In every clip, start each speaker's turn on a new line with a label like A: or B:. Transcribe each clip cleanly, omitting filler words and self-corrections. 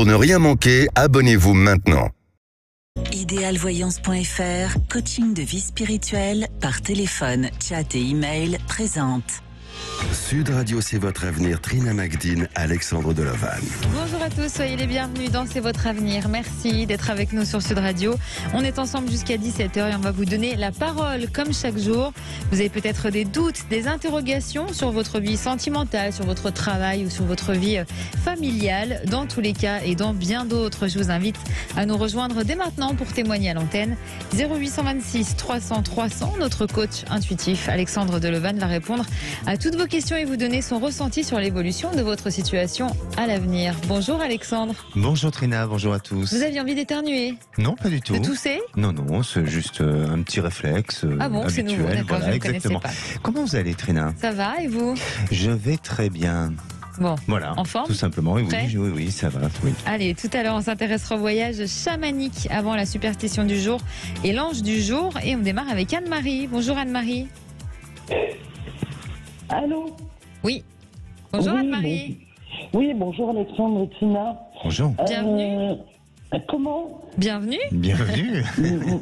A: Pour ne rien manquer, abonnez-vous maintenant.
B: Idéalvoyance.fr, coaching de vie spirituelle par téléphone, chat et email présente.
A: Sud Radio, c'est votre avenir. Trina Magdine, Alexandre Delevanne.
C: Bonjour à tous, soyez les bienvenus dans C'est votre avenir. Merci d'être avec nous sur Sud Radio. On est ensemble jusqu'à 17h et on va vous donner la parole comme chaque jour. Vous avez peut-être des doutes, des interrogations sur votre vie sentimentale, sur votre travail ou sur votre vie familiale. Dans tous les cas et dans bien d'autres, je vous invite à nous rejoindre dès maintenant pour témoigner à l'antenne. 0826 300 300. Notre coach intuitif Alexandre Delevanne va répondre à toutes vos questions et vous donner son ressenti sur l'évolution de votre situation à l'avenir. Bonjour Alexandre.
D: Bonjour Trina, bonjour à tous.
C: Vous aviez envie d'éternuer?
D: Non, pas du tout.
C: De tousser?
D: Non, c'est juste un petit réflexe
C: ah bon,
D: habituel.
C: C'est nouveau, d'accord,
D: voilà,
C: je ne
D: exactement.
C: connaissais pas.
D: Comment vous allez Trina?
C: Ça va et vous?
D: Je vais très bien.
C: Bon,
D: voilà,
C: en forme?
D: Tout simplement, oui, ça va. Oui.
C: Allez, tout à l'heure, on s'intéressera au voyage chamanique avant la superstition du jour et l'ange du jour. Et on démarre avec Anne-Marie. Bonjour Anne-Marie.
E: Allô?
C: Oui. Bonjour Anne-Marie.
E: Oui, bonjour Alexandre et Tina.
D: Bonjour.
C: Bienvenue.
E: Comment?
C: Bienvenue.
D: Bienvenue.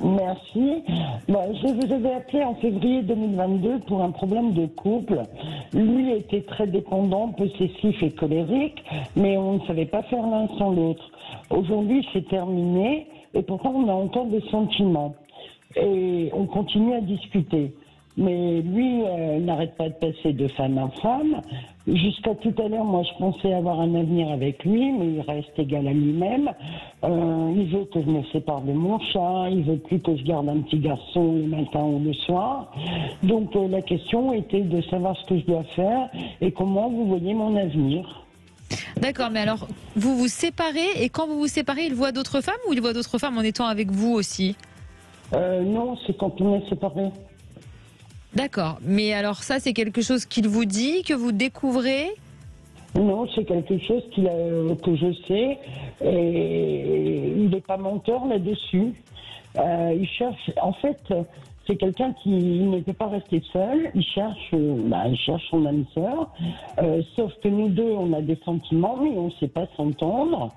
E: Merci. Je vous avais appelé en février 2022 pour un problème de couple. Lui était très dépendant, possessif et colérique, mais on ne savait pas faire l'un sans l'autre. Aujourd'hui, c'est terminé et pourtant on a encore des sentiments. Et on continue à discuter. Mais lui n'arrête pas de passer de femme en femme. Jusqu'à tout à l'heure, moi, je pensais avoir un avenir avec lui, mais il reste égal à lui-même. Il veut que je me sépare de mon chat, il veut plus que je garde un petit garçon le matin ou le soir. Donc, la question était de savoir ce que je dois faire et comment vous voyez mon avenir.
C: D'accord, mais alors, vous vous séparez et quand vous vous séparez, il voit d'autres femmes ou il voit d'autres femmes en étant avec vous aussi?
E: Non, c'est quand on est séparés.
C: D'accord, mais alors ça c'est quelque chose qu'il vous dit, que vous découvrez?
E: Non, c'est quelque chose que je sais et il n'est pas menteur là-dessus. Il cherche, en fait, c'est quelqu'un qui ne peut pas rester seul, il cherche son âme sœur, sauf que nous deux on a des sentiments mais on ne sait pas s'entendre.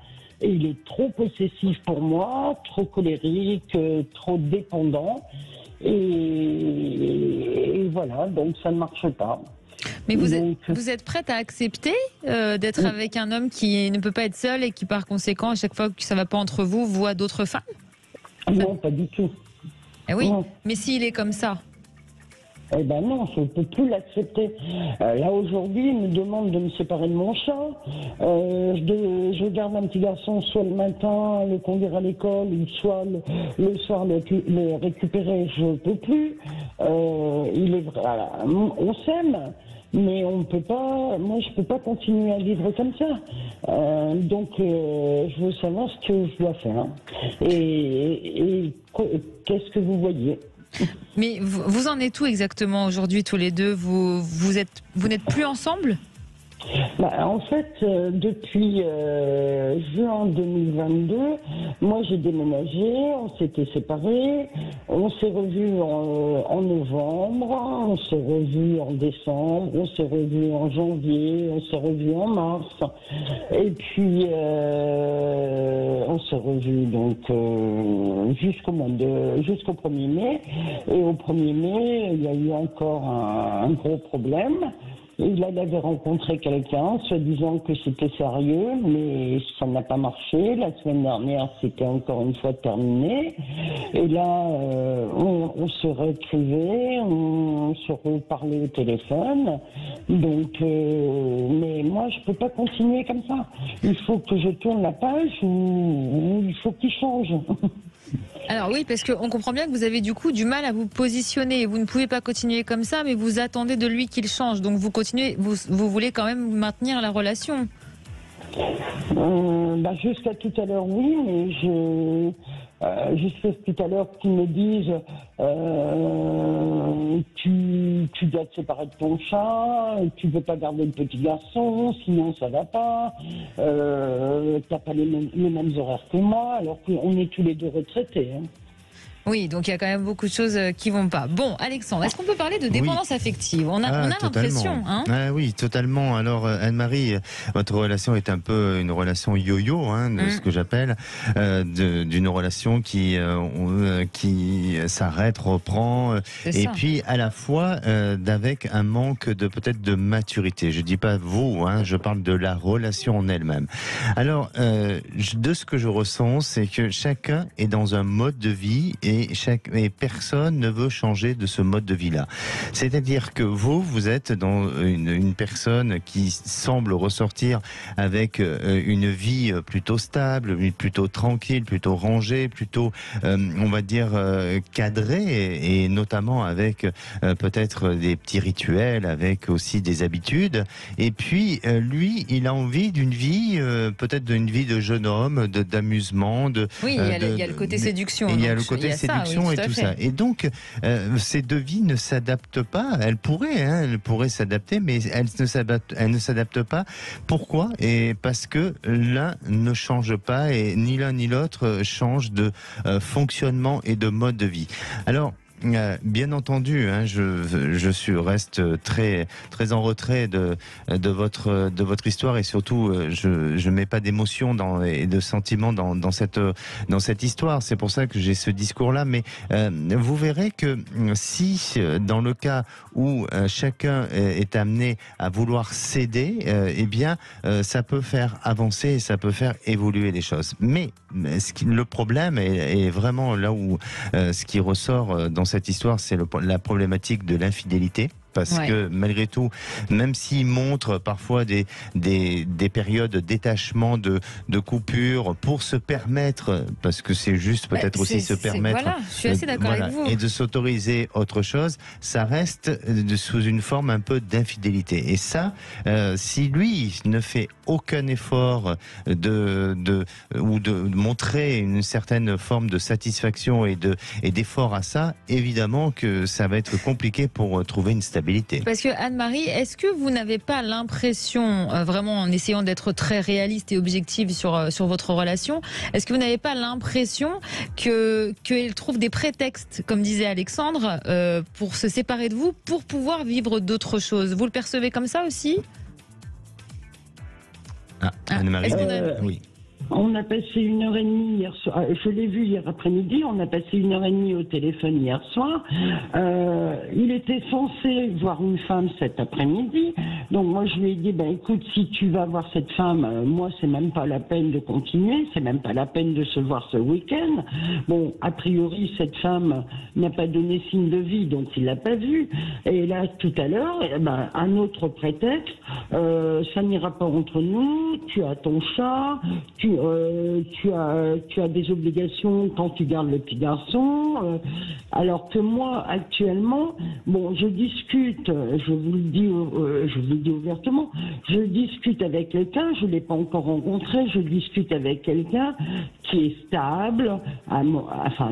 E: Et il est trop possessif pour moi, trop colérique, trop dépendant. Et voilà, donc ça ne marche pas.
C: Mais vous êtes prête à accepter d'être avec un homme qui ne peut pas être seul et qui par conséquent, à chaque fois que ça ne va pas entre vous, voit d'autres femmes?
E: Non, pas du tout.
C: Eh oui,
E: non.
C: Mais s'il est comme ça?
E: Eh ben non, je ne peux plus l'accepter. Là, aujourd'hui, il me demande de me séparer de mon chat. Je garde un petit garçon soit le matin, le conduire à l'école, ou soit le soir le récupérer. Je ne peux plus. Il est vrai. On s'aime, mais on ne peut pas. Moi, je ne peux pas continuer à vivre comme ça. Donc, je veux savoir ce que je dois faire. Et qu'est-ce que vous voyez?
C: Mais vous en êtes où exactement aujourd'hui tous les deux? Vous n'êtes plus ensemble?
E: En fait, depuis juin 2022, moi j'ai déménagé, on s'était séparés, on s'est revus en novembre, on s'est revus en décembre, on s'est revus en janvier, on s'est revus en mars, et puis on s'est revus donc jusqu'au 1er mai, et au 1er mai, il y a eu encore un gros problème. Il avait rencontré quelqu'un, se disant que c'était sérieux, mais ça n'a pas marché. La semaine dernière, c'était encore une fois terminé. Et là, on se réécrivait, on se reparlait au téléphone. Donc, mais moi, je peux pas continuer comme ça. Il faut que je tourne la page ou il faut qu'il change.
C: Alors oui, parce qu'on comprend bien que vous avez du coup du mal à vous positionner. Vous ne pouvez pas continuer comme ça, mais vous attendez de lui qu'il change. Donc vous continuez, vous voulez quand même maintenir la relation.
E: Jusqu'à tout à l'heure, oui, mais jusqu'à tout à l'heure qu'ils me disent tu dois te séparer de ton chat, tu ne peux pas garder le petit garçon, sinon ça va pas, t'as pas les mêmes horaires que moi, alors qu'on est tous les deux retraités. Hein.
C: Oui, donc il y a quand même beaucoup de choses qui vont pas. Bon, Alexandre, est-ce qu'on peut parler de dépendance affective? On a l'impression, hein?
D: Oui, totalement. Alors, Anne-Marie, votre relation est un peu une relation yo-yo, de ce que j'appelle, d'une relation qui s'arrête, reprend, et puis à la fois avec un manque peut-être de maturité. Je dis pas vous, je parle de la relation en elle-même. Alors, de ce que je ressens, c'est que chacun est dans un mode de vie et personne ne veut changer de ce mode de vie-là. C'est-à-dire que vous êtes dans une personne qui semble ressortir avec une vie plutôt stable, plutôt tranquille, plutôt rangée, plutôt, on va dire, cadrée, et notamment avec peut-être des petits rituels, avec aussi des habitudes. Et puis, lui, il a envie d'une vie, peut-être d'une vie de jeune homme, d'amusement.
C: Oui, il y a le côté séduction.
D: Il y a le côté séduction et tout ça. Et donc, ces deux vies ne s'adaptent pas. Elles pourraient s'adapter, mais elles ne s'adaptent pas. Pourquoi? Et parce que l'un ne change pas, et ni l'un ni l'autre change de fonctionnement et de mode de vie. Alors, bien entendu, je reste très très en retrait de votre histoire, et surtout je mets pas d'émotion et de sentiments dans cette histoire. C'est pour ça que j'ai ce discours-là. Mais vous verrez que si dans le cas où chacun est amené à vouloir céder, ça peut faire avancer et ça peut faire évoluer les choses. Mais le problème est vraiment là où ce qui ressort dans cette histoire, c'est la problématique de l'infidélité. Parce que malgré tout, même s'il montre parfois des périodes de détachement, de coupure, pour se permettre, parce que c'est juste peut-être aussi se permettre,
C: voilà, je suis assez d'accord avec vous,
D: et de s'autoriser autre chose, ça reste sous une forme un peu d'infidélité. Et ça, si lui ne fait aucun effort ou de montrer une certaine forme de satisfaction et d'effort à ça, évidemment que ça va être compliqué pour trouver une stabilité.
C: Parce que Anne-Marie, est-ce que vous n'avez pas l'impression, vraiment en essayant d'être très réaliste et objective sur votre relation, est-ce que vous n'avez pas l'impression qu'elle trouve des prétextes, comme disait Alexandre, pour se séparer de vous, pour pouvoir vivre d'autres choses? Vous le percevez comme ça aussi?
D: Anne-Marie, oui.
E: On a passé 1h30 hier soir. Je l'ai vu hier après-midi. On a passé 1h30 au téléphone hier soir. Il était censé voir une femme cet après-midi. Donc moi je lui ai dit, écoute, si tu vas voir cette femme, moi c'est même pas la peine de continuer, c'est même pas la peine de se voir ce week-end. Bon, a priori cette femme n'a pas donné signe de vie, donc il l'a pas vue. Et là tout à l'heure, un autre prétexte, ça n'ira pas entre nous. Tu as ton chat, tu as des obligations quand tu gardes le petit garçon, alors que moi actuellement, je discute, je vous le dis ouvertement, je discute avec quelqu'un, je l'ai pas encore rencontré, je discute avec quelqu'un qui est stable,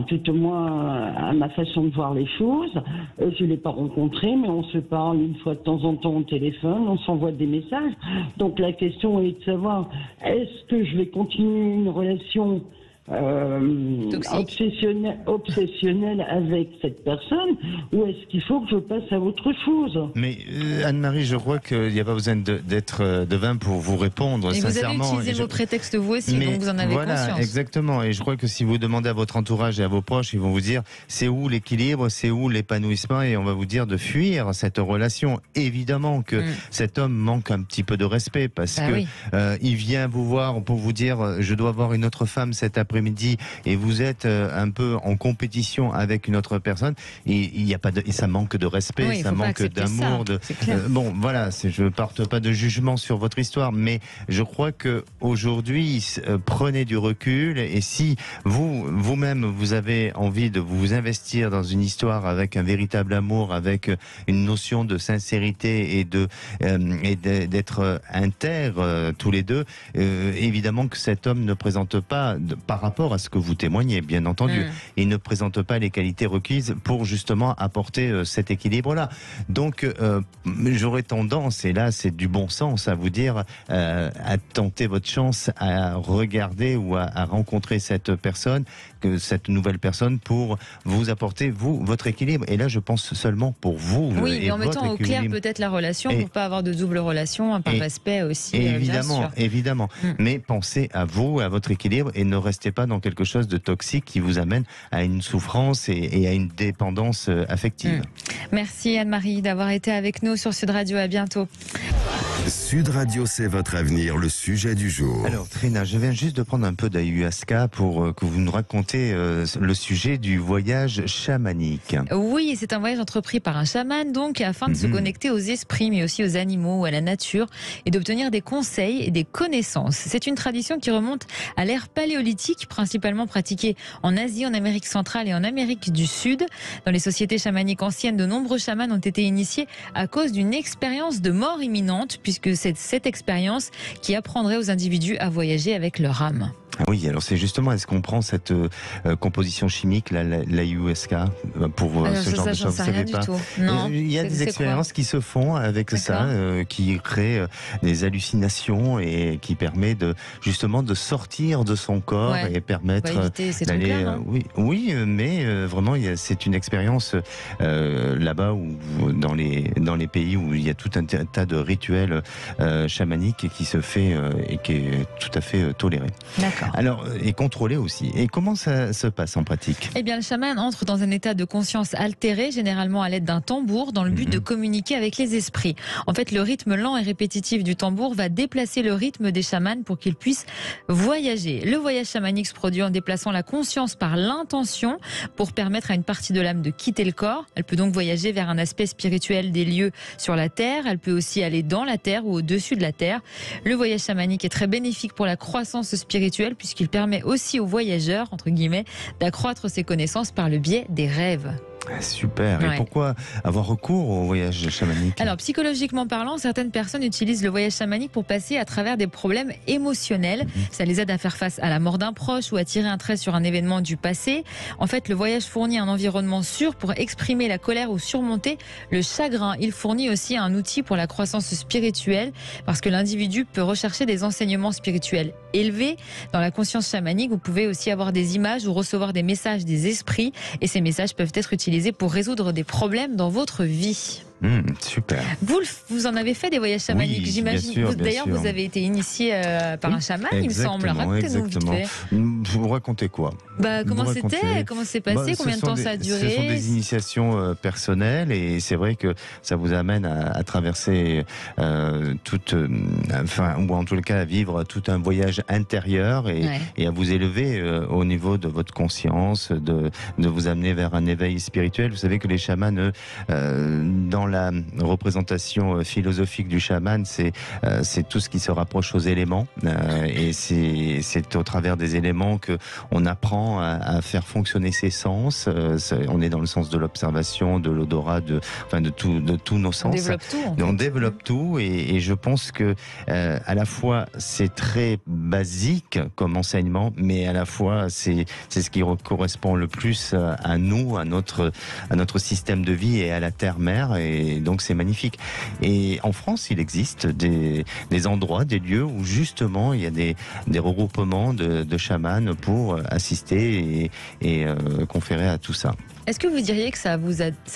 E: tout au moins à ma façon de voir les choses. Je l'ai pas rencontré, mais on se parle une fois de temps en temps au téléphone, on s'envoie des messages. Donc la question est de savoir, est-ce que je vais continuer une relation obsessionnelle avec cette personne, ou est-ce qu'il faut que je passe à autre chose?
D: Mais Anne-Marie, je crois qu'il n'y a pas besoin d'être devin pour vous répondre,
C: et
D: sincèrement.
C: Vous avez utilisé vos prétextes vous aussi, donc vous en avez conscience.
D: Exactement, et je crois que si vous demandez à votre entourage et à vos proches, ils vont vous dire c'est où l'équilibre, c'est où l'épanouissement, et on va vous dire de fuir cette relation. Évidemment que cet homme manque un petit peu de respect, parce que il vient vous voir pour vous dire je dois voir une autre femme cet après-midi, et vous êtes un peu en compétition avec une autre personne, et il y a pas et ça manque de respect, ça manque d'amour. Je ne porte pas de jugement sur votre histoire, mais je crois que aujourd'hui, prenez du recul, et si vous-même vous avez envie de vous investir dans une histoire avec un véritable amour, avec une notion de sincérité et d'être intègres tous les deux, évidemment que cet homme ne présente pas par rapport à ce que vous témoignez, bien entendu. Il ne présente pas les qualités requises pour justement apporter cet équilibre-là. Donc, j'aurais tendance, et là c'est du bon sens, à vous dire, à tenter votre chance, à regarder ou à rencontrer cette personne, cette nouvelle personne, pour vous apporter, vous, votre équilibre. Et là, je pense seulement pour vous.
C: Oui, mais en mettant au clair peut-être la relation, pour ne pas avoir de double relation, par respect aussi.
D: Évidemment. Mais pensez à vous, à votre équilibre, et ne restez pas dans quelque chose de toxique qui vous amène à une souffrance et à une dépendance affective.
C: Merci Anne-Marie d'avoir été avec nous sur Sud Radio. À bientôt.
A: Sud Radio, c'est votre avenir, le sujet du jour.
D: Alors Trina, je viens juste de prendre un peu d'ayahuasca pour que vous nous racontiez le sujet du voyage chamanique.
C: Oui, c'est un voyage entrepris par un chaman, donc afin de se connecter aux esprits, mais aussi aux animaux, à la nature, et d'obtenir des conseils et des connaissances. C'est une tradition qui remonte à l'ère paléolithique, principalement pratiquée en Asie, en Amérique centrale et en Amérique du Sud. Dans les sociétés chamaniques anciennes, de nombreux chamans ont été initiés à cause d'une expérience de mort imminente, puisque c'est cette expérience qui apprendrait aux individus à voyager avec leur âme.
D: Oui, alors c'est justement, est-ce qu'on prend cette composition chimique, l'ayahuasca, pour ce genre de choses? Vous savez pas?
C: Non.
D: Il y a des expériences qui se font avec ça, qui créent des hallucinations et qui permet justement de sortir de son corps et permettre d'aller. Oui, mais vraiment, c'est une expérience là-bas ou dans les pays où il y a tout un tas de rituels chamaniques qui se fait et qui est tout à fait toléré.
C: D'accord.
D: Alors, et contrôlé aussi. Et comment ça se passe en pratique?
C: Eh bien, le chaman entre dans un état de conscience altéré, généralement à l'aide d'un tambour, dans le but de communiquer avec les esprits. En fait, le rythme lent et répétitif du tambour va déplacer le rythme des chamans pour qu'ils puissent voyager. Le voyage chamanique se produit en déplaçant la conscience par l'intention pour permettre à une partie de l'âme de quitter le corps. Elle peut donc voyager vers un aspect spirituel des lieux sur la terre. Elle peut aussi aller dans la terre ou au-dessus de la terre. Le voyage chamanique est très bénéfique pour la croissance spirituelle, puisqu'il permet aussi aux voyageurs, entre guillemets, d'accroître ses connaissances par le biais des rêves.
D: Super. Et pourquoi avoir recours au voyage chamanique?
C: Alors, psychologiquement parlant, certaines personnes utilisent le voyage chamanique pour passer à travers des problèmes émotionnels. Ça les aide à faire face à la mort d'un proche ou à tirer un trait sur un événement du passé. En fait, le voyage fournit un environnement sûr pour exprimer la colère ou surmonter le chagrin. Il fournit aussi un outil pour la croissance spirituelle, parce que l'individu peut rechercher des enseignements spirituels élevés. Dans la conscience chamanique, vous pouvez aussi avoir des images ou recevoir des messages des esprits, et ces messages peuvent être utilisés pour résoudre des problèmes dans votre vie.
D: Super.
C: Vous en avez fait des voyages chamaniques, j'imagine. D'ailleurs, vous avez été initié par un chaman, il me semble. Racontez-nous vite fait.
D: Vous racontez quoi?
C: Comment c'était? Comment c'est passé? Combien de temps ça a duré?
D: Ce sont des initiations personnelles, et c'est vrai que ça vous amène à traverser ou en tout cas à vivre tout un voyage intérieur et à vous élever au niveau de votre conscience, de vous amener vers un éveil spirituel. Vous savez que les chamans, dans la représentation philosophique du chaman, c'est tout ce qui se rapproche aux éléments, et c'est au travers des éléments que on apprend à faire fonctionner ses sens. On est dans le sens de l'observation, de l'odorat, de tous nos sens. On développe tout, et je pense que à la fois c'est très basique comme enseignement, mais à la fois c'est ce qui correspond le plus à nous, à notre système de vie et à la terre-mère. Et donc c'est magnifique. Et en France, il existe des endroits, des lieux où justement il y a des regroupements de chamans pour assister et conférer à tout ça.
C: Est-ce que vous diriez que ça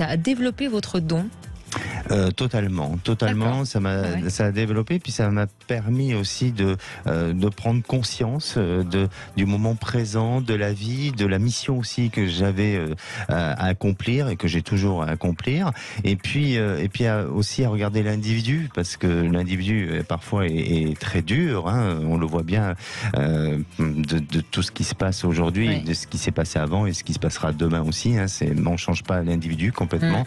C: a développé votre don ?
D: Totalement. Ça a développé, puis ça m'a permis aussi de prendre conscience du moment présent, de la vie, de la mission aussi que j'avais à accomplir et que j'ai toujours à accomplir. Et puis aussi à regarder l'individu, parce que l'individu parfois est très dur. On le voit bien de tout ce qui se passe aujourd'hui, de ce qui s'est passé avant et ce qui se passera demain aussi. On ne change pas l'individu complètement.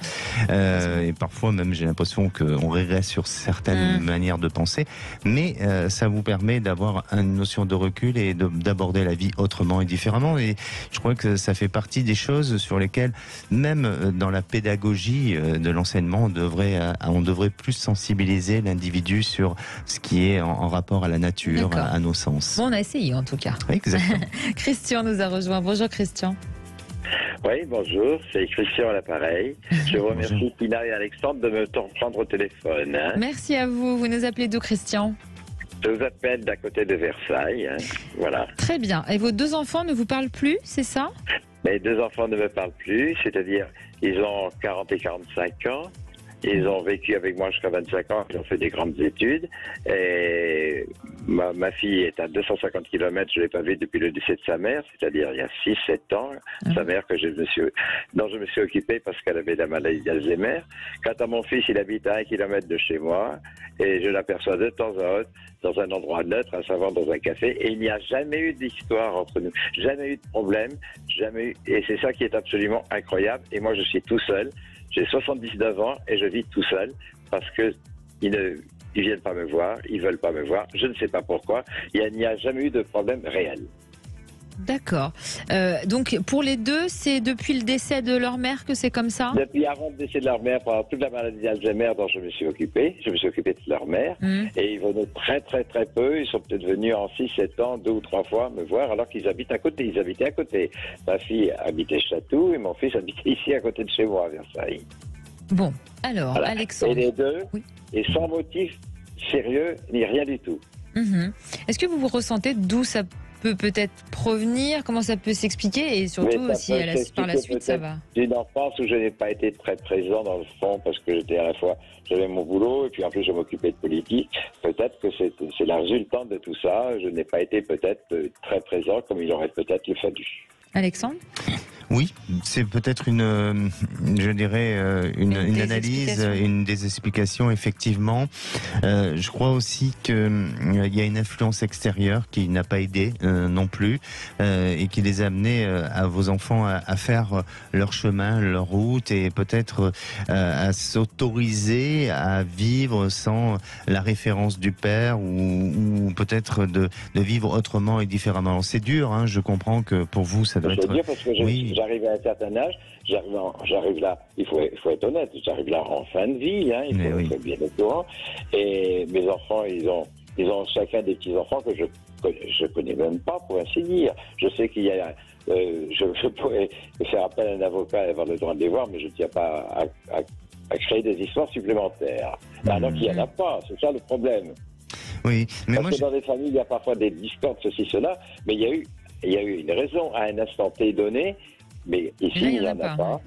D: Et parfois même même j'ai l'impression qu'on régresse sur certaines manières de penser, mais ça vous permet d'avoir une notion de recul et d'aborder la vie autrement et différemment. Et je crois que ça fait partie des choses sur lesquelles, même dans la pédagogie de l'enseignement, on devrait plus sensibiliser l'individu sur ce qui est en rapport à la nature, à nos sens.
C: Bon, on a essayé en tout cas.
D: Exactement.
C: Christian nous a rejoint. Bonjour Christian.
F: Oui, bonjour, c'est Christian à l'appareil. Je vous remercie Tina et Alexandre de me prendre au téléphone.
C: Merci à vous. Vous nous appelez d'où, Christian ?
F: Je vous appelle d'à côté de Versailles. Voilà.
C: Très bien. Et vos 2 enfants ne vous parlent plus, c'est ça ?
F: Mes 2 enfants ne me parlent plus, c'est-à-dire ils ont 40 et 45 ans. Ils ont vécu avec moi jusqu'à 25 ans, ils ont fait des grandes études. Et ma fille est à 250 km, je ne l'ai pas vue depuis le décès de sa mère, c'est-à-dire il y a 6-7 ans. Sa mère dont je me suis occupé parce qu'elle avait la maladie d'Alzheimer. Quant à mon fils, il habite à 1 kilomètre de chez moi et je l'aperçois de temps en temps dans un endroit neutre, à savoir dans un café. Et il n'y a jamais eu d'histoire entre nous, jamais eu de problème, jamais eu. Et c'est ça qui est absolument incroyable. Et moi, je suis tout seul. J'ai 79 ans et je vis tout seul parce que ils viennent pas me voir, ils veulent pas me voir. Je ne sais pas pourquoi. Il n'y a jamais eu de problème réel.
C: D'accord. Donc pour les 2, c'est depuis le décès de leur mère que c'est comme ça ?
F: Depuis avant le décès de leur mère, pendant toute la maladie d'Alzheimer dont je me suis occupé de leur mère. Et ils venaient très très très peu. Ils sont peut-être venus en 6-7 ans, 2 ou 3 fois me voir alors qu'ils habitent à côté. Ils habitaient à côté. Ma fille habitait Château et mon fils habitait ici à côté de chez moi à Versailles.
C: Bon, alors voilà. Alexandre.
F: Et les 2, et sans motif sérieux ni rien du tout.
C: Est-ce que vous ressentez d'où ça peut-être provenir, comment ça peut s'expliquer et surtout si par la suite ça va.
F: D'une enfance où je n'ai pas été très présent dans le fond parce que j'étais à la fois, j'avais mon boulot et puis en plus je m'occupais de politique. Peut-être que c'est la résultante de tout ça. Je n'ai pas été peut-être très présent comme il aurait peut-être le fallu.
C: Alexandre ?
D: Oui, c'est peut-être une analyse, une des explications, effectivement. Je crois aussi qu'il y a une influence extérieure qui n'a pas aidé non plus et qui les a amenés à vos enfants à faire leur chemin, leur route et peut-être à s'autoriser à vivre sans la référence du père ou peut-être de vivre autrement et différemment. Alors, c'est dur, hein, je comprends que pour vous ça doit être...
F: C'est dur parce que j'arrive à un certain âge, j'arrive là, il faut être honnête, j'arrive là en fin de vie, hein, il faut être bien au courant. Et mes enfants, ils ont chacun des petits-enfants que je connais même pas, pour ainsi dire. Je sais qu'il y a... je pourrais faire appel à un avocat et avoir le droit de les voir, mais je ne tiens pas à créer des histoires supplémentaires. Alors qu'il n'y en a pas, c'est ça le problème.
D: Oui, mais
F: parce que dans les familles, il y a parfois des discordes, ceci, cela, mais il y a eu une raison à un instant T donné, mais ici, il n'y en a pas.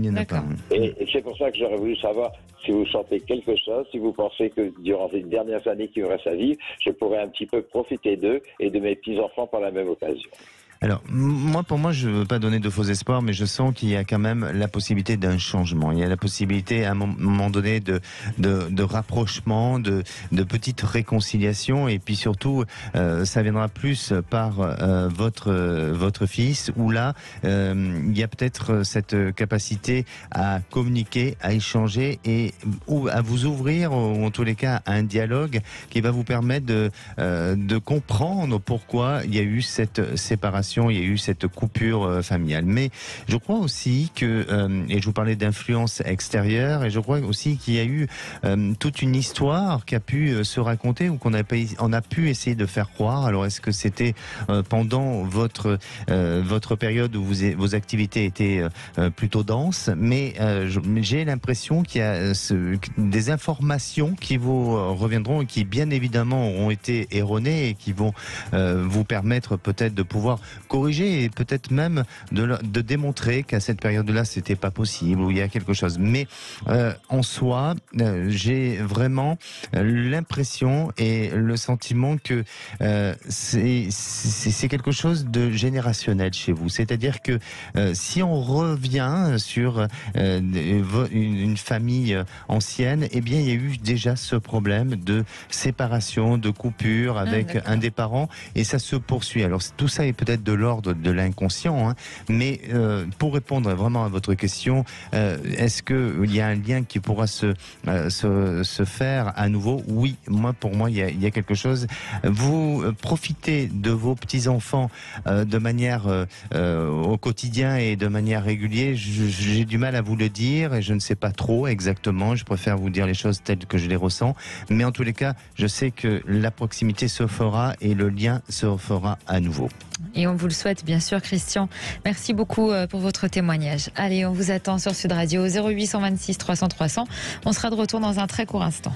F: Et c'est pour ça que j'aurais voulu savoir si vous sentez quelque chose, si vous pensez que durant les dernières années qui me restent à vivre, je pourrais un petit peu profiter d'eux et de mes petits-enfants par la même occasion.
D: Alors, pour moi, je ne veux pas donner de faux espoirs, mais je sens qu'il y a quand même la possibilité d'un changement. Il y a la possibilité, à un moment donné, de rapprochement, de petites réconciliations, et puis surtout, ça viendra plus par votre fils, où là, il y a peut-être cette capacité à communiquer, à échanger, ou à vous ouvrir, ou en tous les cas, à un dialogue qui va vous permettre de comprendre pourquoi il y a eu cette séparation. Il y a eu cette coupure familiale. Mais je crois aussi que, et je vous parlais d'influence extérieure, et je crois aussi qu'il y a eu toute une histoire qui a pu se raconter ou qu'on a pu essayer de faire croire. Alors est-ce que c'était pendant votre période où vos activités étaient plutôt denses, mais j'ai l'impression qu'il y a des informations qui vous reviendront et qui bien évidemment auront été erronées et qui vont vous permettre peut-être de pouvoir corriger et peut-être même de démontrer qu'à cette période-là, c'était pas possible ou il y a quelque chose. Mais en soi, j'ai vraiment l'impression et le sentiment que c'est quelque chose de générationnel chez vous. C'est-à-dire que si on revient sur une famille ancienne, eh bien, il y a eu déjà ce problème de séparation, de coupure avec un des parents et ça se poursuit. Alors tout ça est peut-être de l'ordre de l'inconscient. Hein. Mais pour répondre vraiment à votre question, est-ce qu'il y a un lien qui pourra se faire à nouveau? Oui, pour moi, il y a quelque chose. Vous profitez de vos petits-enfants de manière au quotidien et de manière régulière. J'ai du mal à vous le dire et je ne sais pas trop exactement. Je préfère vous dire les choses telles que je les ressens. Mais en tous les cas, je sais que la proximité se fera et le lien se fera à nouveau.
C: Et on vous le souhaite, bien sûr, Christian. Merci beaucoup pour votre témoignage. Allez, on vous attend sur Sud Radio 0826 300 300. On sera de retour dans un très court instant.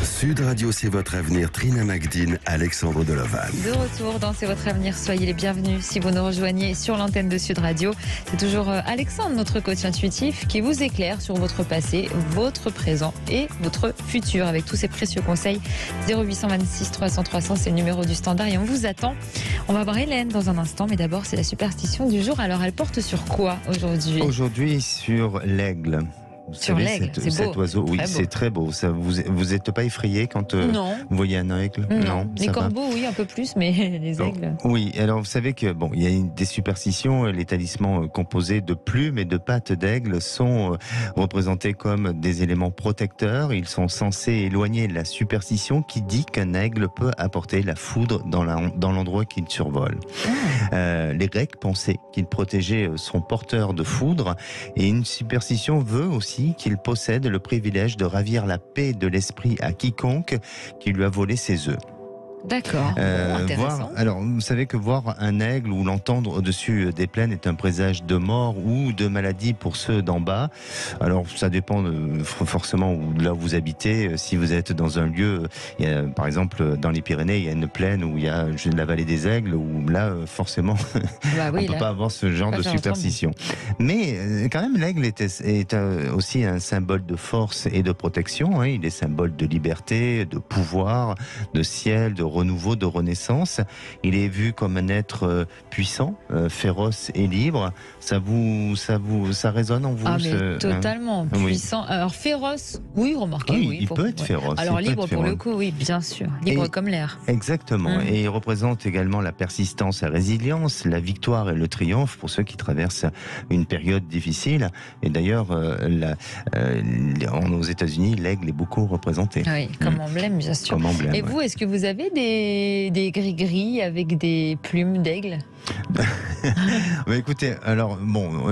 A: Sud Radio, c'est votre avenir. Trina Magdine, Alexandre Delaval.
C: De retour dans C'est votre avenir. Soyez les bienvenus si vous nous rejoignez sur l'antenne de Sud Radio. C'est toujours Alexandre, notre coach intuitif, qui vous éclaire sur votre passé, votre présent et votre futur avec tous ces précieux conseils. 0826 300 300, c'est le numéro du standard et on vous attend. On va voir Hélène dans un instant, mais d'abord c'est la superstition du jour. Alors elle porte sur quoi aujourd'hui?
D: Aujourd'hui sur l'aigle.
C: Sur l'aigle, c'est beau.
D: Cet oiseau, oui, c'est très beau. Ça, vous n'êtes pas effrayé quand vous voyez un aigle?
C: Non. Les corbeaux, oui, un peu plus, mais les aigles.
D: Oui, alors vous savez que il y a des superstitions. Les talismans composés de plumes et de pattes d'aigle sont représentés comme des éléments protecteurs. Ils sont censés éloigner la superstition qui dit qu'un aigle peut apporter la foudre dans l'endroit qu'il survole. Les Grecs pensaient qu'il protégeait son porteur de foudre, et une superstition veut aussi qu'il possède le privilège de ravir la paix de l'esprit à quiconque qui lui a volé ses œufs.
C: D'accord, intéressant.
D: Alors, vous savez que voir un aigle ou l'entendre au-dessus des plaines est un présage de mort ou de maladie pour ceux d'en bas. Alors, ça dépend forcément là où vous habitez. Si vous êtes dans un lieu, par exemple, dans les Pyrénées, il y a une plaine où il y a la vallée des aigles, où là, forcément, on ne peut pas avoir ce genre de superstition. Mais quand même, l'aigle est aussi un symbole de force et de protection. Hein. Il est symbole de liberté, de pouvoir, de ciel, de renouveau, de renaissance. Il est vu comme un être puissant, féroce et libre. Ça résonne en vous?
C: Totalement puissant. Oui. Alors féroce, oui, remarquez.
D: Oui, il peut être féroce.
C: Alors libre pour le coup, oui, bien sûr. Libre comme l'air.
D: Exactement. Et il représente également la persistance, la résilience, la victoire et le triomphe pour ceux qui traversent une période difficile. Et d'ailleurs, aux États-Unis, l'aigle est beaucoup représenté.
C: Oui, comme emblème, bien sûr.
D: Comme emblème,
C: et vous, est-ce que vous avez des gris-gris avec des plumes d'aigle?
D: Écoutez, alors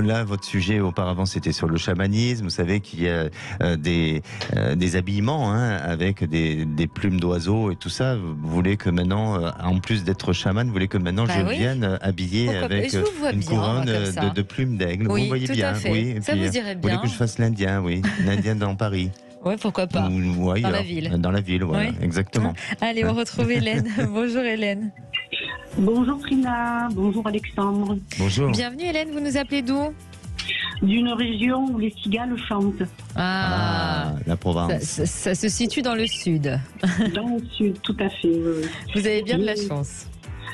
D: là, votre sujet auparavant c'était sur le chamanisme. Vous savez qu'il y a des habillements avec des plumes d'oiseaux et tout ça. Vous voulez que maintenant, en plus d'être chaman, vous voulez que maintenant je vienne habillé avec une couronne de plumes d'aigle?
C: Oui,
D: vous voyez bien, oui.
C: Ça vous irait bien.
D: Vous voulez que je fasse l'Indien, oui, l'Indien dans Paris?
C: Oui, pourquoi pas. Dans la ville.
D: Dans la ville, voilà, exactement.
C: Allez, on retrouve Hélène. Bonjour Hélène.
G: Bonjour Trina, bonjour Alexandre.
D: Bonjour.
C: Bienvenue Hélène, vous nous appelez d'où?
G: D'une région où les cigales chantent.
D: La Provence.
C: Ça se situe dans le sud.
G: Dans le sud, tout à fait.
C: Vous avez bien de la chance.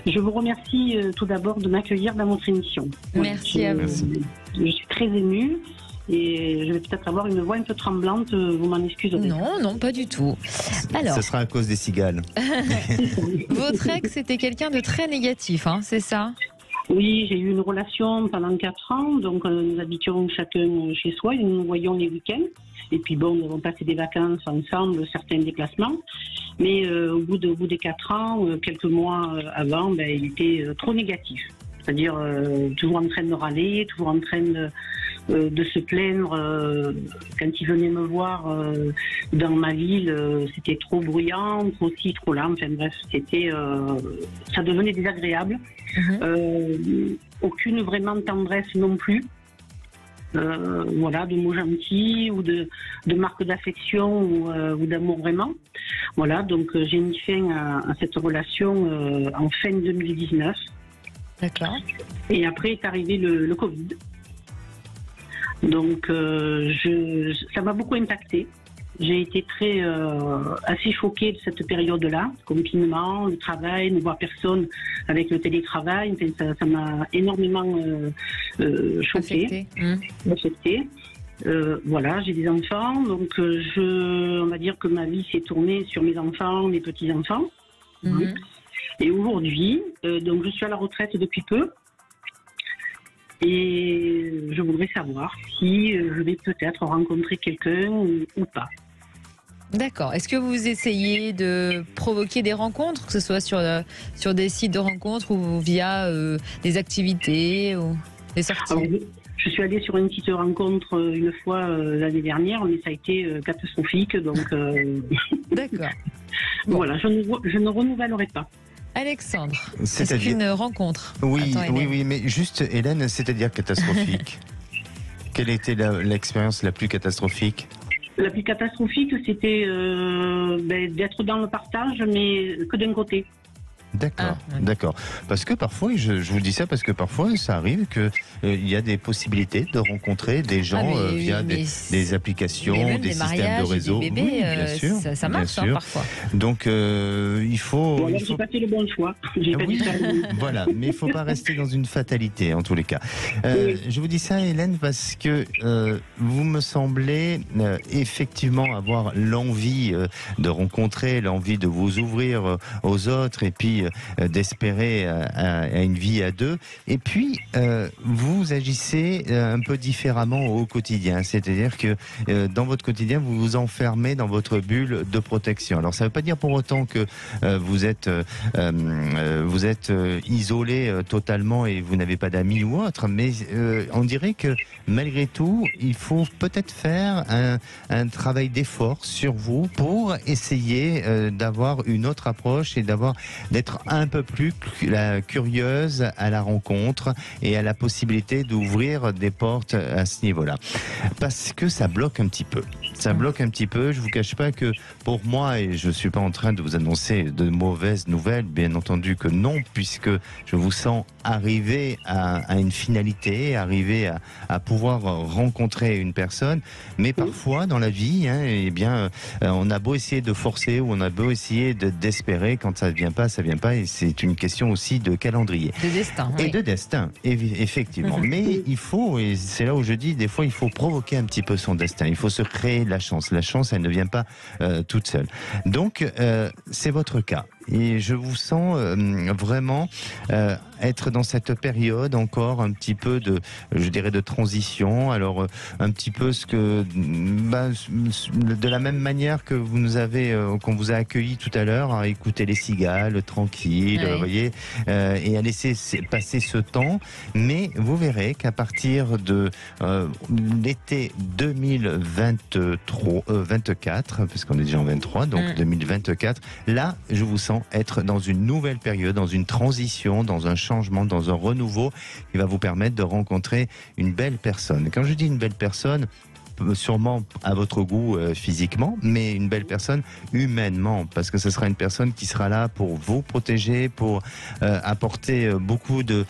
G: Je vous remercie tout d'abord de m'accueillir dans votre émission.
C: Merci à vous.
G: Je suis très émue. Et je vais peut-être avoir une voix un peu tremblante, vous m'en excusez.
C: Non, pas du tout. Alors,
D: ce sera à cause des cigales.
C: Votre ex était quelqu'un de très négatif, c'est ça?
G: Oui, j'ai eu une relation pendant 4 ans, donc nous habitions chacun chez soi, et nous nous voyions les week-ends. Et puis nous avons passé des vacances ensemble, certains déplacements. Mais au bout des 4 ans, quelques mois avant, il était trop négatif. C'est-à-dire toujours en train de râler, toujours en train de se plaindre. Quand il venait me voir dans ma ville, c'était trop bruyant, trop lent. Enfin bref, ça devenait désagréable. Aucune vraiment tendresse non plus. De mots gentils ou de marques d'affection ou d'amour vraiment. Voilà, donc j'ai mis fin à cette relation en fin 2019.
C: D'accord.
G: Et après est arrivé le Covid. Donc ça m'a beaucoup impactée. J'ai été assez choquée de cette période-là, confinement, le travail, ne voir personne avec le télétravail. Enfin, ça m'a énormément choquée, affectée. J'ai des enfants, donc on va dire que ma vie s'est tournée sur mes enfants, mes petits-enfants. Et aujourd'hui, donc je suis à la retraite depuis peu. Et je voudrais savoir si je vais peut-être rencontrer quelqu'un ou pas.
C: D'accord. Est-ce que vous essayez de provoquer des rencontres, que ce soit sur des sites de rencontres ou via des activités ou des sorties?
G: Alors, je suis allée sur une petite rencontre une fois l'année dernière, mais ça a été catastrophique. Donc,
C: D'accord.
G: Bon. Voilà, je ne renouvellerai pas.
C: Alexandre, c'est une rencontre.
D: Oui, oui, mais juste, Hélène, c'est-à-dire catastrophique. Quelle était l'expérience la plus catastrophique?
G: La plus catastrophique, c'était d'être dans le partage, mais que d'un côté.
D: D'accord, d'accord. Parce que parfois, je vous dis ça parce que parfois, ça arrive que il y a des possibilités de rencontrer des gens via des applications, des systèmes de réseau.
C: Des bébés,
D: bien sûr,
C: ça marche
D: bien sûr.
C: parfois.
D: Donc, il faut.
G: Bon, alors, j'ai pas fait le bon choix. J'ai pas dit ça.
D: Voilà, mais il faut pas rester dans une fatalité en tous les cas. Je vous dis ça, Hélène, parce que vous me semblez effectivement avoir l'envie de rencontrer, l'envie de vous ouvrir aux autres et puis d'espérer à une vie à deux. Et puis, vous agissez un peu différemment au quotidien. C'est-à-dire que dans votre quotidien, vous vous enfermez dans votre bulle de protection. Alors, ça ne veut pas dire pour autant que vous êtes isolé totalement et vous n'avez pas d'amis ou autre, mais on dirait que malgré tout, il faut peut-être faire un travail d'effort sur vous pour essayer d'avoir une autre approche et d'être un peu plus curieuse à la rencontre et à la possibilité d'ouvrir des portes à ce niveau-là. Parce que ça bloque un petit peu. Ça bloque un petit peu. Je vous cache pas que pour moi, et je suis pas en train de vous annoncer de mauvaises nouvelles, bien entendu que non, puisque je vous sens arriver à une finalité, arriver à pouvoir rencontrer une personne. Mais parfois, dans la vie, eh bien, on a beau essayer de forcer ou on a beau essayer d'espérer, quand ça vient pas, ça vient pas. Et c'est une question aussi de calendrier.
C: De destin.
D: Et
C: oui.
D: de destin, effectivement. Mais il faut, et c'est là où je dis, des fois, il faut provoquer un petit peu son destin. Il faut se créer la chance. La chance, elle ne vient pas toute seule. Donc, c'est votre cas. Et je vous sens vraiment être dans cette période encore un petit peu je dirais de transition. Alors un petit peu de la même manière que vous nous avez, qu'on vous a accueilli tout à l'heure, à écouter les cigales, tranquille,
C: oui.
D: vous voyez, et à laisser passer ce temps. Mais vous verrez qu'à partir de l'été 2024, parce qu'on est déjà en 23, donc 2024, là, je vous sens être dans une nouvelle période, dans une transition, dans un changement, dans un renouveau qui va vous permettre de rencontrer une belle personne. Quand je dis une belle personne, sûrement à votre goût physiquement, mais une belle personne humainement, parce que ce sera une personne qui sera là pour vous protéger, pour apporter beaucoup de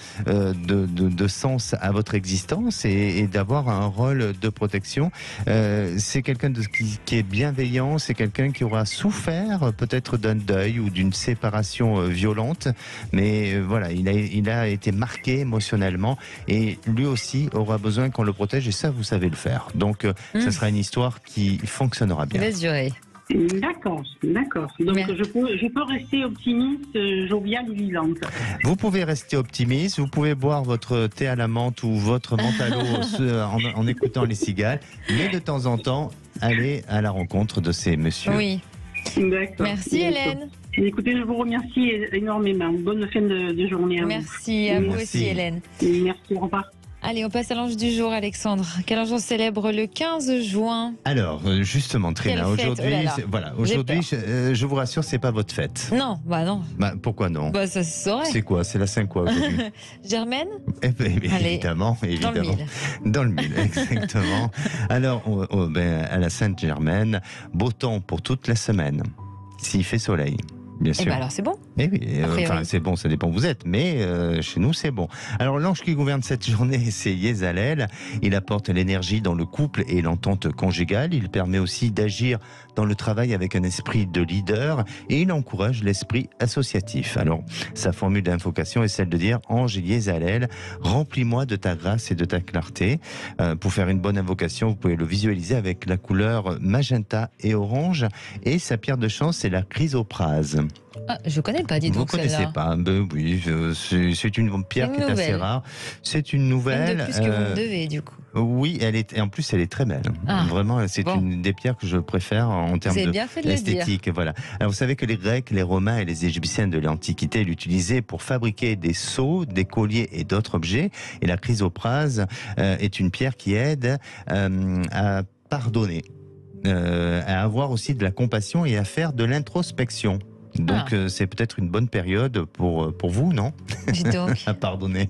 D: sens à votre existence et d'avoir un rôle de protection. C'est quelqu'un qui est bienveillant, c'est quelqu'un qui aura souffert peut-être d'un deuil ou d'une séparation violente, mais voilà, il a été marqué émotionnellement et lui aussi aura besoin qu'on le protège et ça, vous savez le faire. Donc, ce sera une histoire qui fonctionnera bien.
C: Mesuré.
G: D'accord. Donc je peux rester optimiste, joviale et vivante.
D: Vous pouvez rester optimiste, vous pouvez boire votre thé à la menthe ou votre menthe à l'eau en écoutant les cigales, mais de temps en temps, aller à la rencontre de ces messieurs.
C: Oui.
G: D'accord.
C: Merci Hélène.
G: Écoutez, je vous remercie énormément. Bonne fin de journée à vous.
C: Merci à vous aussi Hélène.
G: Merci, au revoir.
C: Allez, on passe à l'ange du jour, Alexandre. Quel ange on célèbre le 15 juin?
D: Alors, justement, Trina, aujourd'hui, je vous rassure, c'est pas votre fête.
C: Non, bah non.
D: Bah, pourquoi non?
C: Bah ça se saurait.
D: C'est quoi? C'est la Saint quoi aujourd'hui?
C: Germaine?
D: Évidemment. Dans le mille, exactement. Alors, à la Sainte Germaine, beau temps pour toute la semaine, s'il fait soleil. Bien sûr.
C: Et bah alors c'est bon.
D: Eh oui, c'est bon, ça dépend où vous êtes, mais chez nous c'est bon. Alors l'ange qui gouverne cette journée, c'est Yezalel. Il apporte l'énergie dans le couple et l'entente conjugale. Il permet aussi d'agir dans le travail avec un esprit de leader et il encourage l'esprit associatif. Alors sa formule d'invocation est celle de dire: Ange Yezalel, remplis-moi de ta grâce et de ta clarté. Pour faire une bonne invocation, vous pouvez le visualiser avec la couleur magenta et orange. Et sa pierre de chance, c'est la chrysoprase.
C: Ah, je connais pas, dites
D: Vous
C: donc
D: ne connaissez
C: celle-là.
D: pas? Oui, c'est une pierre
C: Une
D: qui est assez
C: nouvelle.
D: rare. C'est une nouvelle.
C: Une de plus que vous me devez, du coup.
D: Oui, et en plus elle est très belle.
C: Ah,
D: Vraiment, c'est
C: bon.
D: une des pierres que je préfère en termes
C: avez bien fait de le dire.
D: d'esthétique. Voilà. Alors vous savez que les Grecs, les Romains et les Égyptiens de l'Antiquité l'utilisaient pour fabriquer des sceaux, des colliers et d'autres objets. Et la chrysoprase est une pierre qui aide à pardonner, à avoir aussi de la compassion et à faire de l'introspection. Donc c'est peut-être une bonne période pour vous, non?
C: Dis donc.
D: À pardonner.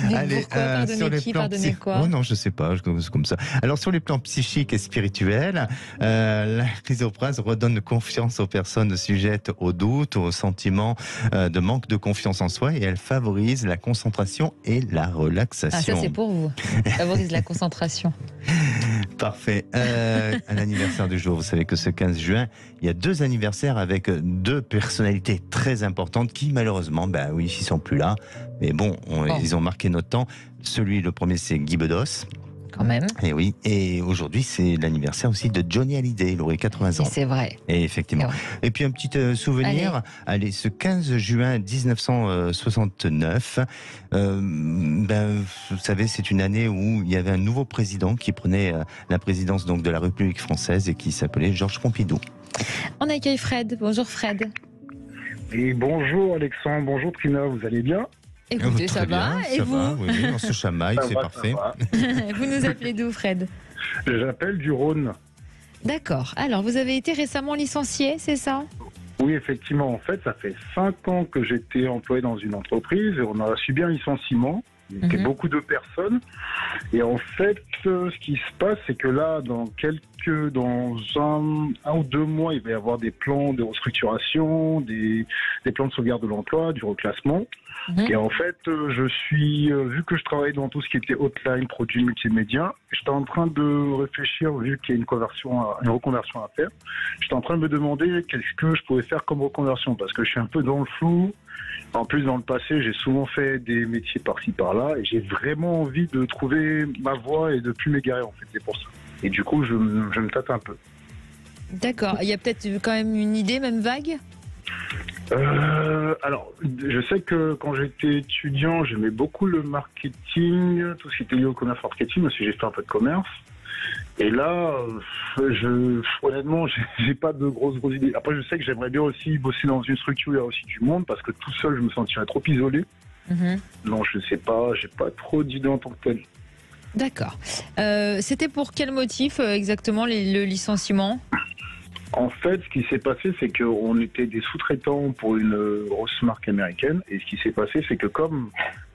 C: Mais pourquoi pardonner qui? Pardonner quoi?
D: Oh non, je sais pas, c'est comme ça. Alors sur les plans psychiques et spirituels, la chrysoprase redonne confiance aux personnes sujettes aux doutes, aux sentiments de manque de confiance en soi, et elle favorise la concentration et la relaxation.
C: Ah, ça c'est pour vous. Favorise la concentration.
D: Parfait. À l'anniversaire du jour, vous savez que ce 15 juin, il y a 2 anniversaires avec 2 personnalités très importantes qui, malheureusement, ben oui, ils sont plus là. Mais bon, ils ont marqué notre temps. Le premier, c'est Guy Bedos.
C: Quand même.
D: Et oui. Et aujourd'hui, c'est l'anniversaire aussi de Johnny Hallyday. Il aurait 80 ans.
C: C'est vrai.
D: Et effectivement. Et puis un petit souvenir. Allez, ce 15 juin 1969, vous savez, c'est une année où il y avait un nouveau président qui prenait la présidence donc de la République française et qui s'appelait Georges Pompidou.
C: On accueille Fred. Bonjour Fred.
H: Et bonjour Alexandre, bonjour Trina, vous allez bien?
C: Écoutez, ça va. Et
D: ça
C: vous?
D: va, oui, on se chamaille, c'est parfait.
C: Vous nous appelez d'où, Fred?
H: J'appelle du Rhône.
C: D'accord. Alors, vous avez été récemment licencié, c'est ça?
H: Oui, effectivement. En fait, ça fait 5 ans que j'étais employé dans une entreprise et on a subi un licenciement. Il y avait beaucoup de personnes. Et en fait, ce qui se passe, c'est que là, dans un ou 2 mois, il va y avoir des plans de restructuration, des plans de sauvegarde de l'emploi, du reclassement. Et en fait, vu que je travaille dans tout ce qui était hotline, produits multimédia, j'étais en train de réfléchir, vu qu'il y a une reconversion à faire, j'étais en train de me demander qu'est-ce que je pouvais faire comme reconversion, parce que je suis un peu dans le flou. En plus, dans le passé, j'ai souvent fait des métiers par-ci, par-là, et j'ai vraiment envie de trouver ma voie et de plus m'égarer, en fait, c'est pour ça. Et du coup, je me tâte un peu.
C: D'accord. Il y a peut-être quand même une idée, même vague?
H: Alors, je sais que quand j'étais étudiant, j'aimais beaucoup le marketing, tout ce qui était lié au commerce marketing, parce que j'ai fait un peu de commerce. Et là, honnêtement, j'ai pas de grosses idées. Après, je sais que j'aimerais bien aussi bosser dans une structure où il y a aussi du monde, parce que tout seul, je me sentirais trop isolé. Non, je sais pas, j'ai pas trop d'idées en tant que telle.
C: D'accord. C'était pour quel motif exactement le licenciement?
H: En fait, ce qui s'est passé, c'est qu'on était des sous-traitants pour une grosse marque américaine. Et ce qui s'est passé, c'est que comme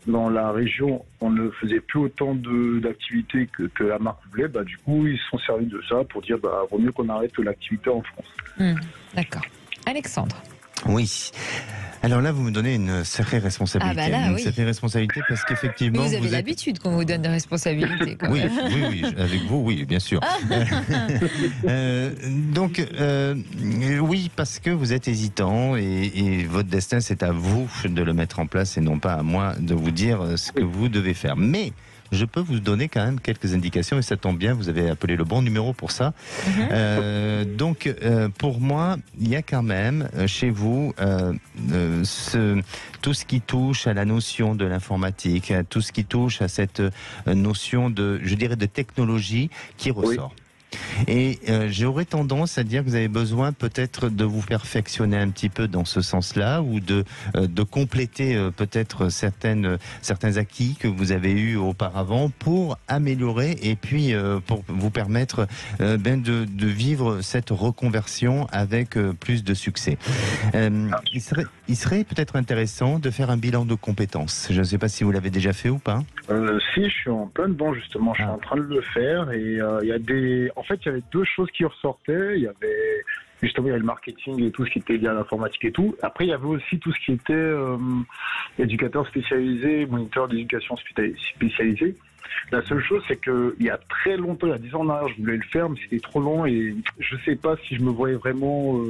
H: dans la région, on ne faisait plus autant d'activités que la marque voulait, du coup, ils se sont servis de ça pour dire vaut mieux qu'on arrête l'activité en France.
C: D'accord. Alexandre.
D: Oui. Alors là, vous me donnez une sacrée responsabilité.
C: Ah bah là, oui.
D: Une sacrée responsabilité parce qu'effectivement...
C: Vous avez l'habitude qu'on vous donne des responsabilités. Quand même.
D: Oui, avec vous, oui, bien sûr. Oui, parce que vous êtes hésitant et votre destin, c'est à vous de le mettre en place et non pas à moi de vous dire ce que vous devez faire. Mais je peux vous donner quand même quelques indications et ça tombe bien, vous avez appelé le bon numéro pour ça. Pour moi, il y a quand même chez vous tout ce qui touche à la notion de l'informatique, tout ce qui touche à cette notion de technologie qui ressort. Oui. Et j'aurais tendance à dire que vous avez besoin peut-être de vous perfectionner un petit peu dans ce sens-là ou de compléter peut-être certains acquis que vous avez eus auparavant pour améliorer et puis pour vous permettre de vivre cette reconversion avec plus de succès. Il serait peut-être intéressant de faire un bilan de compétences. Je ne sais pas si vous l'avez déjà fait ou pas.
H: Si, je suis en plein dedans justement. Je suis en train de le faire et il y a des... En fait, il y avait 2 choses qui ressortaient. Il y avait le marketing et tout ce qui était lié à l'informatique et tout. Après, il y avait aussi tout ce qui était éducateur spécialisé, moniteur d'éducation spécialisé. La seule chose, c'est qu'il y a très longtemps, il y a 10 ans en arrière, je voulais le faire, mais c'était trop long et je ne sais pas si je me voyais vraiment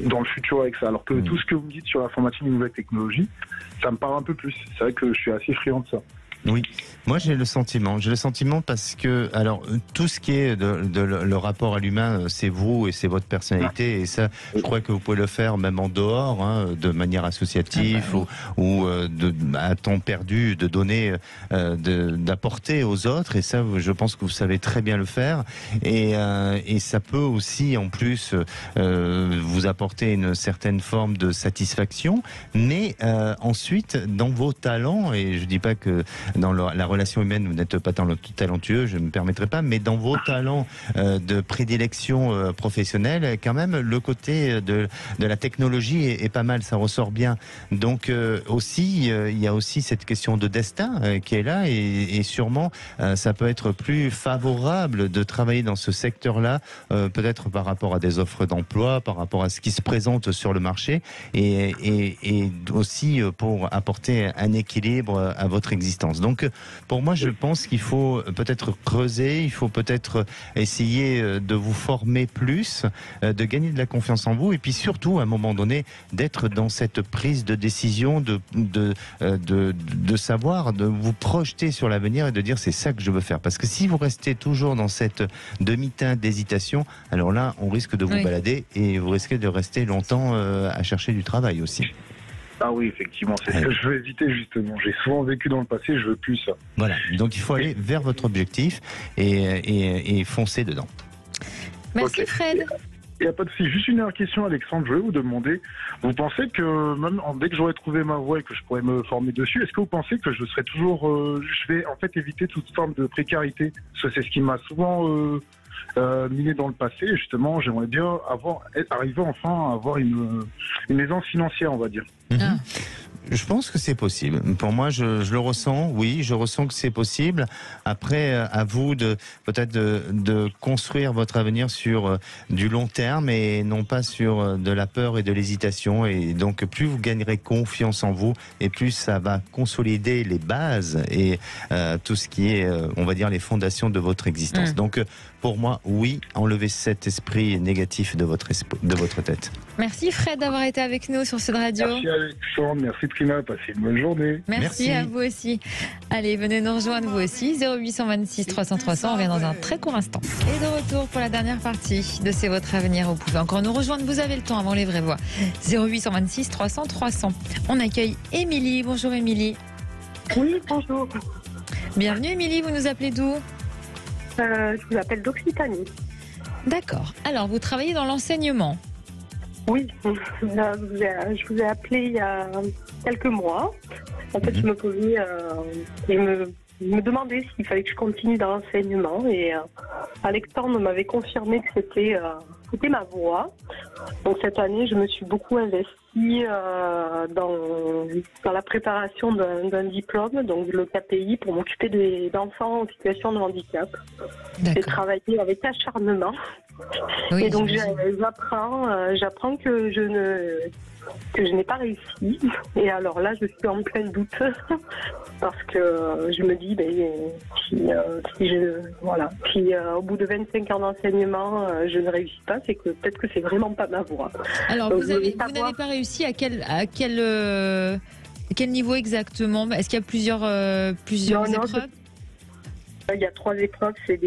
H: dans le futur avec ça. Alors que tout ce que vous me dites sur l'informatique et les nouvelles technologies, ça me parle un peu plus. C'est vrai que je suis assez friand de ça.
D: Oui, moi j'ai le sentiment parce que alors tout ce qui est le rapport à l'humain, c'est vous et c'est votre personnalité et ça, je crois que vous pouvez le faire même en dehors, de manière associative ou à temps perdu, de donner, d'apporter aux autres et ça, je pense que vous savez très bien le faire et ça peut aussi en plus vous apporter une certaine forme de satisfaction, mais ensuite dans vos talents et je dis pas que dans la relation humaine, vous n'êtes pas talentueux, je ne me permettrai pas, mais dans vos talents de prédilection professionnelle, quand même, le côté de la technologie est pas mal, ça ressort bien. Donc aussi, il y a aussi cette question de destin qui est là et sûrement, ça peut être plus favorable de travailler dans ce secteur-là, peut-être par rapport à des offres d'emploi, par rapport à ce qui se présente sur le marché et aussi pour apporter un équilibre à votre existence. Donc, pour moi, je pense qu'il faut peut-être creuser, il faut peut-être essayer de vous former plus, de gagner de la confiance en vous, et puis surtout, à un moment donné, d'être dans cette prise de décision, de savoir, de vous projeter sur l'avenir et de dire c'est ça que je veux faire. Parce que si vous restez toujours dans cette demi-teinte d'hésitation, alors là, on risque de vous balader et vous risquez de rester longtemps à chercher du travail aussi.
H: Ah oui, effectivement, c'est ce que je veux éviter justement. J'ai souvent vécu dans le passé, je veux plus ça.
D: Voilà, donc il faut aller vers votre objectif et foncer dedans.
C: Merci Fred.
H: Il n'y a pas de souci. Juste une dernière question, Alexandre, je voulais vous demander, vous pensez que même dès que j'aurai trouvé ma voie et que je pourrais me former dessus, est-ce que vous pensez que je serai toujours... je vais en fait éviter toute forme de précarité? Parce que c'est ce qui m'a souvent... miné dans le passé, et justement, j'aimerais bien arriver enfin à avoir une aisance financière, on va dire.
D: Je pense que c'est possible. Pour moi, je le ressens. Oui, je ressens que c'est possible. Après, à vous peut-être de construire votre avenir sur du long terme et non pas sur de la peur et de l'hésitation. Et donc, plus vous gagnerez confiance en vous, et plus ça va consolider les bases et tout ce qui est, on va dire, les fondations de votre existence. Donc, pour moi, oui, enlevez cet esprit négatif de votre tête.
C: Merci Fred d'avoir été avec nous sur Sud Radio.
H: Merci Alexandre, merci Trina, passez une bonne journée.
C: Merci à vous aussi. Allez, venez nous rejoindre vous aussi, 0826 300 300, on revient dans un très court instant. Et de retour pour la dernière partie de C'est votre avenir, vous pouvez encore nous rejoindre, vous avez le temps avant les vraies voix. 0826 300 300. On accueille Émilie, bonjour Émilie.
I: Oui, bonjour.
C: Bienvenue Émilie, vous nous appelez d'où ?
I: Je vous appelle d'Occitanie.
C: D'accord. Alors, vous travaillez dans l'enseignement ?
I: Oui. Je vous ai appelé il y a quelques mois. En fait, je me posais... je me demandais s'il fallait que je continue dans l'enseignement. Et Alexandre m'avait confirmé que c'était ma voie. Donc, cette année, je me suis beaucoup investie dans la préparation d'un diplôme, donc le KPI, pour m'occuper d'enfants en situation de handicap. J'ai travaillé avec acharnement.
C: Oui,
I: et donc j'apprends que je n'ai pas réussi. Et alors là, je suis en plein doute parce que je me dis, si au bout de 25 ans d'enseignement, je ne réussis pas, c'est que peut-être que c'est vraiment pas ma voie.
C: Alors, donc, vous n'avez pas réussi à quel niveau exactement? Est-ce qu'il y a plusieurs épreuves?
I: Il y a 3 épreuves, c'est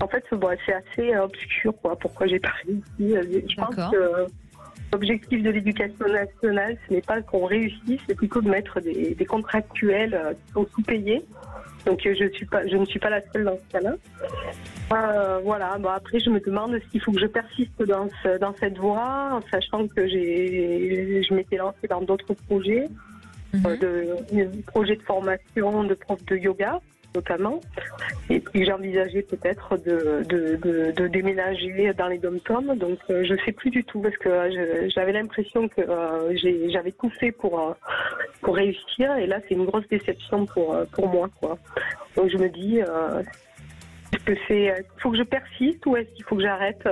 I: en fait, c'est assez obscur, quoi. Pourquoi j'ai pas réussi? Je pense que l'objectif de l'éducation nationale, ce n'est pas qu'on réussisse, c'est plutôt de mettre des contractuels qui sont sous-payés. Donc je ne suis pas la seule dans ce cas-là. Voilà. Après, je me demande s'il faut que je persiste dans cette voie, en sachant que je m'étais lancée dans d'autres projets, projets de formation de prof de yoga, notamment. Et puis j'envisageais peut-être de déménager dans les dom-toms. Donc je ne sais plus du tout, parce que j'avais l'impression que j'avais tout fait pour réussir, et là c'est une grosse déception pour moi, quoi. Donc je me dis, est-ce que faut que je persiste ou est-ce qu'il faut que j'arrête?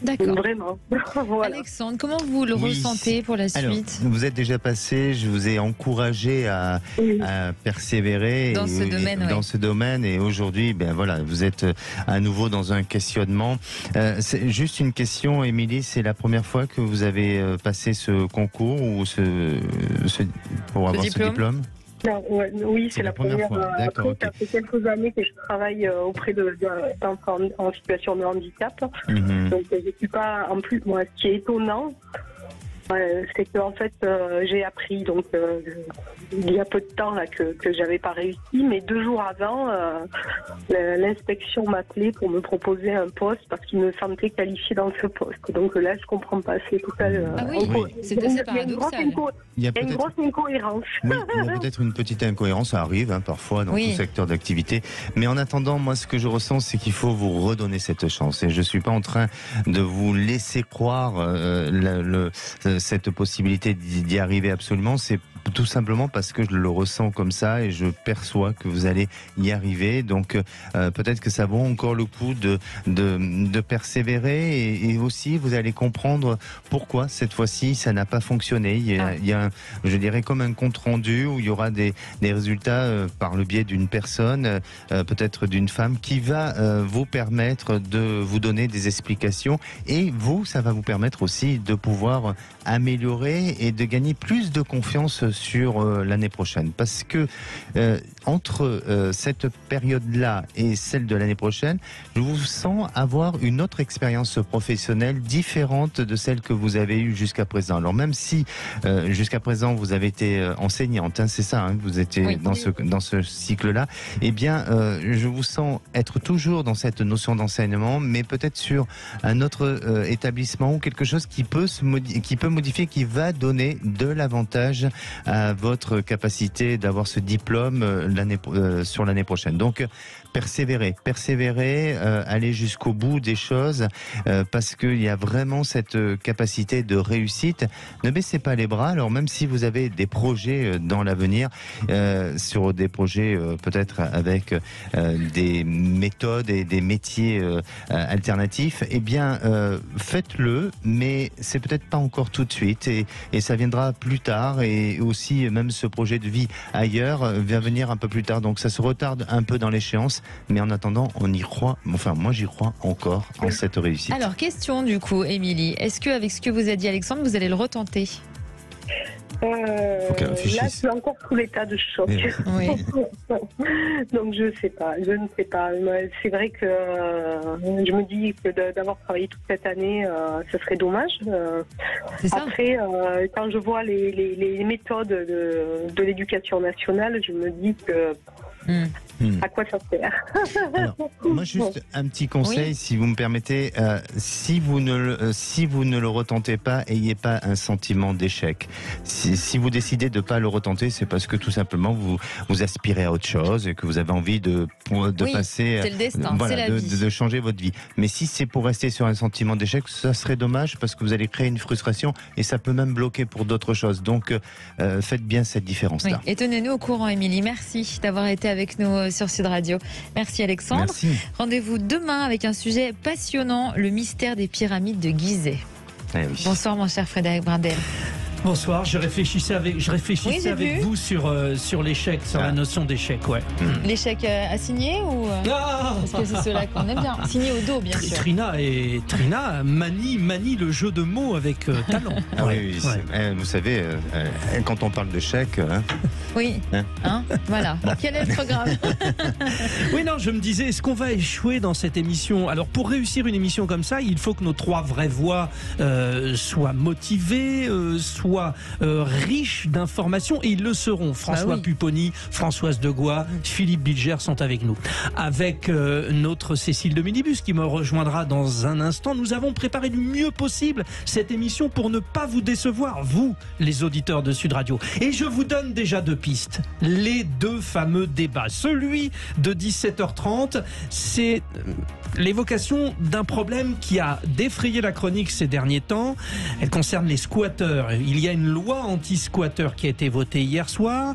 C: D'accord.
I: Vraiment. Voilà.
C: Alexandre, comment vous le ressentez pour la suite?
D: Alors, vous êtes déjà passé, je vous ai encouragé à persévérer
C: dans ce domaine,
D: et aujourd'hui, vous êtes à nouveau dans un questionnement. C'est juste une question, Émilie, c'est la première fois que vous avez passé ce concours ou pour avoir ce diplôme?
I: Non, oui, c'est la première fois. D'accord, après, ça fait quelques années que je travaille auprès d'enfants en situation de handicap. Donc, je ne suis pas, en plus, moi, ce qui est étonnant, c'est qu'en fait, j'ai appris donc il y a peu de temps là que j'avais pas réussi, mais 2 jours avant, l'inspection m'appelait pour me proposer un poste parce qu'il me sentait qualifié dans ce poste. Donc là, je comprends pas. C'est tout à l'heure.
C: Ah oui, c'est assez paradoxal.
I: Il y a une grosse incohérence.
D: Oui, il y a peut-être une petite incohérence, ça arrive parfois dans tout secteur d'activité. Mais en attendant, moi, ce que je ressens, c'est qu'il faut vous redonner cette chance. Et je suis pas en train de vous laisser croire cette possibilité d'y arriver absolument. C'est tout simplement parce que je le ressens comme ça et je perçois que vous allez y arriver. Donc peut-être que ça vaut encore le coup de persévérer et aussi vous allez comprendre pourquoi cette fois-ci ça n'a pas fonctionné. Il y a je dirais comme un compte rendu où il y aura des résultats par le biais d'une personne, peut-être d'une femme qui va vous permettre de vous donner des explications et vous, ça va vous permettre aussi de pouvoir améliorer et de gagner plus de confiance sur l'année prochaine. Parce que entre cette période-là et celle de l'année prochaine, je vous sens avoir une autre expérience professionnelle différente de celle que vous avez eue jusqu'à présent. Alors même si jusqu'à présent vous avez été enseignante, hein, c'est ça, hein, vous étiez dans ce cycle-là, eh bien je vous sens être toujours dans cette notion d'enseignement, mais peut-être sur un autre établissement ou quelque chose qui peut modifier, qui va donner de l'avantage à votre capacité d'avoir ce diplôme sur l'année prochaine. Donc persévérer, aller jusqu'au bout des choses parce qu'il y a vraiment cette capacité de réussite. Ne baissez pas les bras. Alors même si vous avez des projets dans l'avenir, sur des projets peut-être avec des méthodes et des métiers alternatifs, eh bien faites-le, mais c'est peut-être pas encore tout de suite et ça viendra plus tard, et aussi même ce projet de vie ailleurs va venir un peu plus tard, donc ça se retarde un peu dans l'échéance, mais en attendant on y croit, enfin moi j'y crois encore en cette réussite.
C: Alors question du coup Émilie, est-ce qu'avec ce que vous a dit Alexandre vous allez le retenter?
I: Là, je suis encore sous l'état de choc.
C: Oui.
I: Donc, je ne sais pas. C'est vrai que je me dis que d'avoir travaillé toute cette année, ce serait dommage. Après, quand je vois les méthodes de l'éducation nationale, je me dis que... À quoi ça sert?
D: Alors, moi, juste un petit conseil, si vous me permettez. Si vous ne le retentez pas, ayez pas un sentiment d'échec. Si vous décidez de pas le retenter, c'est parce que tout simplement vous aspirez à autre chose et que vous avez envie de passer.
C: C'est le destin, c'est la vie.
D: De changer votre vie. Mais si c'est pour rester sur un sentiment d'échec, ça serait dommage parce que vous allez créer une frustration et ça peut même bloquer pour d'autres choses. Donc, faites bien cette différence-là.
C: Oui. Et tenez-nous au courant, Émilie. Merci d'avoir été avec nous sur Sud Radio. Merci Alexandre.
D: Merci.
C: Rendez-vous demain avec un sujet passionnant, le mystère des pyramides de Gizeh. Bonsoir mon cher Frédéric Brindel.
J: Bonsoir, je réfléchissais avec vous sur l'échec, sur la notion d'échec, ouais.
C: L'échec à signer ou parce que c'est cela qu'on aime bien. Signer au dos, bien sûr.
J: Trina manie le jeu de mots avec talent.
D: Ah oui, vous savez, quand on parle de chèque...
C: Oui, voilà. Quel est le programme?
J: Oui, non, je me disais, est-ce qu'on va échouer dans cette émission? Alors, pour réussir une émission comme ça, il faut que nos 3 vraies voix soient motivées, soient riches d'informations, et ils le seront. François Pupponi, Françoise Degois, Philippe Bilger sont avec nous. Avec notre Cécile de Minibus qui me rejoindra dans un instant. Nous avons préparé du mieux possible cette émission pour ne pas vous décevoir, vous, les auditeurs de Sud Radio. Et je vous donne déjà 2 pistes. Les 2 fameux débats. Celui de 17h30, c'est l'évocation d'un problème qui a défrayé la chronique ces derniers temps. Elle concerne les squatteurs. Il y a une loi anti-squatteurs qui a été votée hier soir.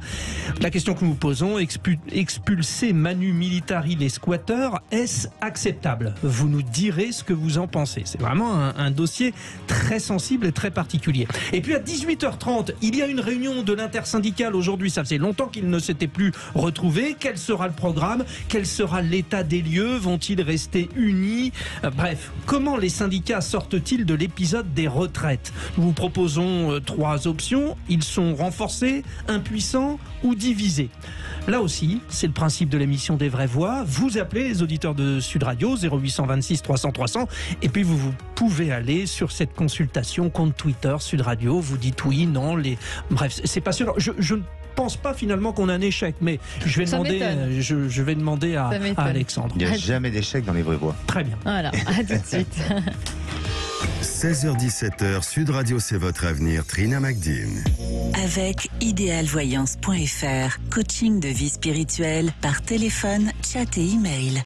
J: La question que nous posons, expulser manu militari les squatteurs, est-ce acceptable? Vous nous direz ce que vous en pensez. C'est vraiment un dossier très sensible et très particulier. Et puis à 18h30, il y a une réunion de l'intersyndicale aujourd'hui. Ça faisait longtemps qu'ils ne s'étaient plus retrouvés. Quel sera le programme? Quel sera l'état des lieux? Vont-ils rester salariés unis. Bref, comment les syndicats sortent-ils de l'épisode des retraites? Nous vous proposons 3 options. Ils sont renforcés, impuissants ou divisés. Là aussi, c'est le principe de l'émission des vraies voix. Vous appelez les auditeurs de Sud Radio 0826 300 300 et puis vous pouvez aller sur cette consultation compte Twitter Sud Radio. Vous dites oui, non, bref, c'est passionnant. Je ne pense pas finalement qu'on a un échec, mais je vais demander à Alexandre.
D: Il n'y a jamais d'échec dans les vraies voix.
J: Très bien.
C: Voilà, à tout de suite.
A: 16h-17h, Sud Radio, c'est votre avenir. Trina Magdine.
B: Avec idéalvoyance.fr, coaching de vie spirituelle par téléphone, chat et email.